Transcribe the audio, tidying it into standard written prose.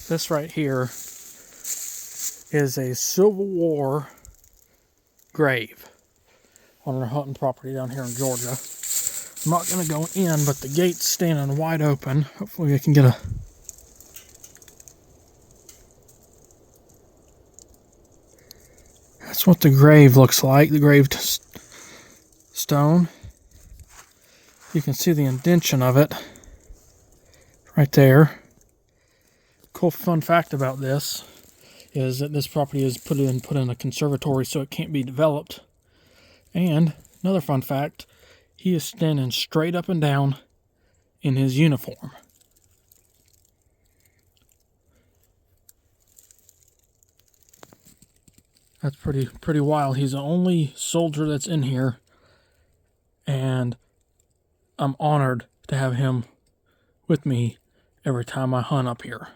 This right here is a Civil War grave on our hunting property down here in Georgia. I'm not going to go in, but the gate's standing wide open. Hopefully I can get a... That's what the grave looks like, the grave stone. You can see the indention of it right there. Cool fun fact about this is that this property is put in a conservatory so it can't be developed. And another fun fact, he is standing straight up and down in his uniform. That's pretty wild. He's the only soldier that's in here, and I'm honored to have him with me every time I hunt up here.